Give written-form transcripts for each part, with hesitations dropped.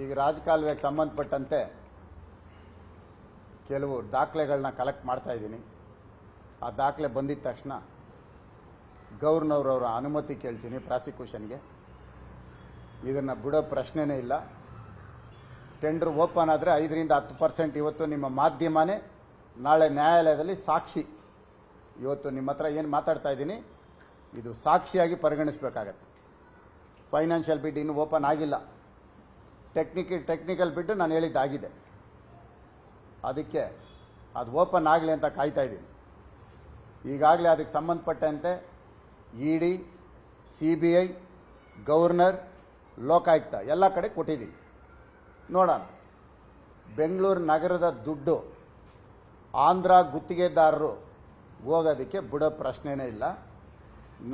ಈಗ ರಾಜಕಾಲುವೆಗೆ ಸಂಬಂಧಪಟ್ಟಂತೆ ಕೆಲವು ದಾಖಲೆಗಳನ್ನ ಕಲೆಕ್ಟ್ ಮಾಡ್ತಾ ಇದ್ದೀನಿ. ಆ ದಾಖಲೆ ಬಂದಿದ ತಕ್ಷಣ ಗವರ್ನರ್ ಅವರ ಅನುಮತಿ ಕೇಳ್ತೀನಿ ಪ್ರಾಸಿಕ್ಯೂಷನ್ಗೆ. ಇದನ್ನು ಬಿಡೋ ಪ್ರಶ್ನೆನೇ ಇಲ್ಲ. ಟೆಂಡರ್ ಓಪನ್ ಆದರೆ 5ರಿಂದ 10% ಇವತ್ತು ನಿಮ್ಮ ಮಾಧ್ಯಮನೇ ನಾಳೆ ನ್ಯಾಯಾಲಯದಲ್ಲಿ ಸಾಕ್ಷಿ. ಇವತ್ತು ನಿಮ್ಮ ಹತ್ರ ಏನು ಮಾತಾಡ್ತಾ ಇದ್ದೀನಿ ಇದು ಸಾಕ್ಷಿಯಾಗಿ ಪರಿಗಣಿಸಬೇಕಾಗತ್ತೆ. ಫೈನಾನ್ಷಿಯಲ್ ಬಿಡ್ ಇನ್ನೂ ಓಪನ್ ಆಗಿಲ್ಲ. ಟೆಕ್ನಿಕಲ್ ಬಿಡ್ ನಾನು ಹೇಳಿದ್ದಾಗಿದೆ. ಅದಕ್ಕೆ ಅದು ಓಪನ್ ಆಗಲಿ ಅಂತ ಕಾಯ್ತಾ ಇದ್ದೀನಿ. ಈಗಾಗಲೇ ಅದಕ್ಕೆ ಸಂಬಂಧಪಟ್ಟಂತೆ ಇಡಿ, CBI, ಗವರ್ನರ್, ಲೋಕಾಯುಕ್ತ ಎಲ್ಲ ಕಡೆ ಕೊಟ್ಟಿದ್ದೀನಿ. ನೋಡೋಣ. ಬೆಂಗಳೂರು ನಗರದ ದುಡ್ಡು ಆಂಧ್ರ ಗುತ್ತಿಗೆದಾರರು ಹೋಗೋದಕ್ಕೆ ಬಿಡೋ ಪ್ರಶ್ನೆನೇ ಇಲ್ಲ.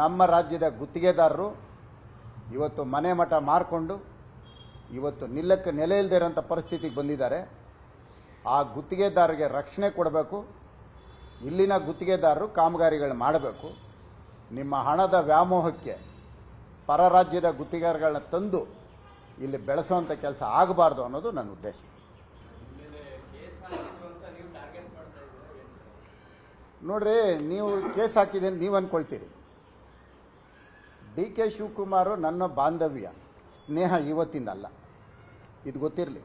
ನಮ್ಮ ರಾಜ್ಯದ ಗುತ್ತಿಗೆದಾರರು ಇವತ್ತು ಮನೆ ಮಠ ಮಾರಿಕೊಂಡು ಇವತ್ತು ನಿಲ್ಲಕ್ಕೆ ನೆಲೆ ಇಲ್ಲದೆ ಇರೋಂಥ ಪರಿಸ್ಥಿತಿಗೆ ಬಂದಿದ್ದಾರೆ. ಆ ಗುತ್ತಿಗೆದಾರರಿಗೆ ರಕ್ಷಣೆ ಕೊಡಬೇಕು. ಇಲ್ಲಿನ ಗುತ್ತಿಗೆದಾರರು ಕಾಮಗಾರಿಗಳು ಮಾಡಬೇಕು. ನಿಮ್ಮ ಹಣದ ವ್ಯಾಮೋಹಕ್ಕೆ ಪರ ರಾಜ್ಯದ ಗುತ್ತಿಗೆದಾರಗಳನ್ನ ತಂದು ಇಲ್ಲಿ ಬೆಳೆಸೋವಂಥ ಕೆಲಸ ಆಗಬಾರ್ದು ಅನ್ನೋದು ನನ್ನ ಉದ್ದೇಶ. ನೋಡ್ರಿ, ನೀವು ಕೇಸ್ ಹಾಕಿದೆ ಅಂತ ನೀವು ಅಂದ್ಕೊಳ್ತೀರಿ. DK ಶಿವಕುಮಾರ್ ನನ್ನ ಬಾಂಧವ್ಯ ಸ್ನೇಹ ಇವತ್ತಿಂದಲ್ಲ, ಇದು ಗೊತ್ತಿರಲಿ.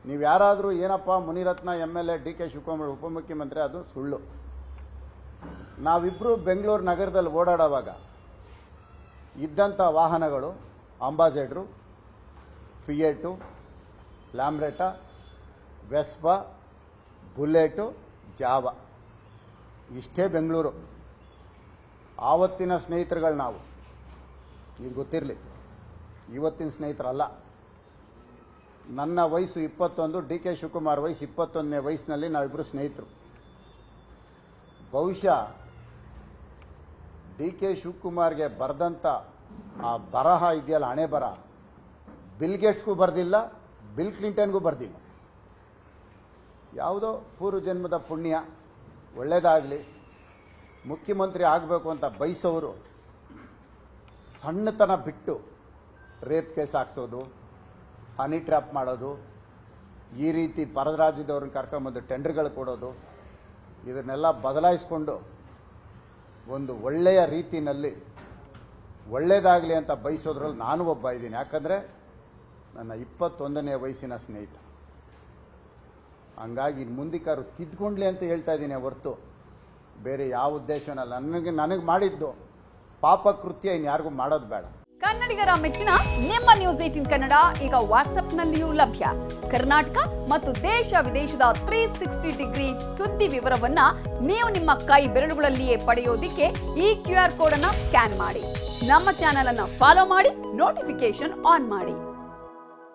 ನೀವು ಯಾರಾದರೂ ಏನಪ್ಪ ಮುನಿರತ್ನ MLA, DK ಶಿವಕುಮಾರ್ ಉಪಮುಖ್ಯಮಂತ್ರಿ, ಅದು ಸುಳ್ಳು. ನಾವಿಬ್ಬರು ಬೆಂಗಳೂರು ನಗರದಲ್ಲಿ ಓಡಾಡುವಾಗ ಇದ್ದಂಥ ವಾಹನಗಳು ಅಂಬಾಸೆಡ್ರು, ಫಿಯೇಟು, ಲ್ಯಾಂಬ್ರೆಟಾ, ವೆಸ್ಪಾ, ಬುಲೆಟು, ಜಾವಾ, ಇಷ್ಟೇ ಬೆಂಗಳೂರು. ಆವತ್ತಿನ ಸ್ನೇಹಿತರುಗಳು ನಾವು, ಇದು ಗೊತ್ತಿರಲಿ. ಇವತ್ತಿನ ಸ್ನೇಹಿತರಲ್ಲ. ನನ್ನ ವಯಸ್ಸು 21, DK ಶಿವಕುಮಾರ್ ವಯಸ್ಸು 21ನೇ ವಯಸ್ಸಿನಲ್ಲಿ ನಾವಿಬ್ಬರು ಸ್ನೇಹಿತರು. ಬಹುಶಃ DK ಶಿವಕುಮಾರ್ಗೆ ಬರೆದಂಥ ಆ ಬರಹ ಇದೆಯಲ್ಲ, ಹಣೆ ಬರಹ, ಬಿಲ್ ಗೇಟ್ಸ್ಗೂ ಬರೆದಿಲ್ಲ, ಬಿಲ್ ಕ್ಲಿಂಟನ್ಗೂ ಬರೆದಿಲ್ಲ. ಯಾವುದೋ ಪೂರ್ವ ಜನ್ಮದ ಪುಣ್ಯ, ಒಳ್ಳೆಯದಾಗಲಿ. ಮುಖ್ಯಮಂತ್ರಿ ಆಗಬೇಕು ಅಂತ ಬಯಸೋರು ಸಣ್ಣತನ ಬಿಟ್ಟು ರೇಪ್ ಕೇಸ್ ಹಾಕ್ಸೋದು, ಹನಿ ಟ್ರ್ಯಾಪ್ ಮಾಡೋದು, ಈ ರೀತಿ ಪರದ ರಾಜ್ಯದವ್ರನ್ನ ಕರ್ಕೊಂಬಂದು ಟೆಂಡರ್ಗಳು ಕೊಡೋದು, ಇದನ್ನೆಲ್ಲ ಬದಲಾಯಿಸ್ಕೊಂಡು ಒಂದು ಒಳ್ಳೆಯ ರೀತಿಯಲ್ಲಿ ಒಳ್ಳೆಯದಾಗಲಿ ಅಂತ ಬಯಸೋದ್ರಲ್ಲಿ ನಾನು ಒಬ್ಬ ಇದ್ದೀನಿ. ಯಾಕಂದರೆ ನನ್ನ 21ನೇ ವಯಸ್ಸಿನ ಸ್ನೇಹಿತ. ಹಂಗಾಗಿ ಮುಂದಿಕಾರು ತಿದ್ಕೊಂಡ್ಲಿ ಅಂತ ಹೇಳ್ತಾ ಇದ್ದೀನಿ ಹೊರತು ಬೇರೆ ಯಾವ ಉದ್ದೇಶನಲ್ಲ. ನನಗೆ ಮಾಡಿದ್ದು ಪಾಪ ಕೃತ್ಯ ಇನ್ಯಾರಿಗೂ ಮಾಡೋದು ಬೇಡ. ಕನ್ನಡಿಗರ ಮೆಚ್ಚಿನ ನಿಮ್ಮ ನ್ಯೂಸ್ 18 ಕನ್ನಡ ಈಗ ವಾಟ್ಸ್ಆಪ್ನಲ್ಲಿಯೂ ಲಭ್ಯ. ಕರ್ನಾಟಕ ಮತ್ತು ದೇಶ ವಿದೇಶದ 360 ಡಿಗ್ರಿ ಸುದ್ದಿ ವಿವರವನ್ನ ನೀವು ನಿಮ್ಮ ಕೈ ಬೆರಳುಗಳಲ್ಲಿಯೇ ಪಡೆಯೋದಿಕ್ಕೆ ಈ QR ಕೋಡ್ ಅನ್ನು ಸ್ಕ್ಯಾನ್ ಮಾಡಿ. ನಮ್ಮ ಚಾನೆಲ್ ಅನ್ನು ಫಾಲೋ ಮಾಡಿ, ನೋಟಿಫಿಕೇಶನ್ ಆನ್ ಮಾಡಿ.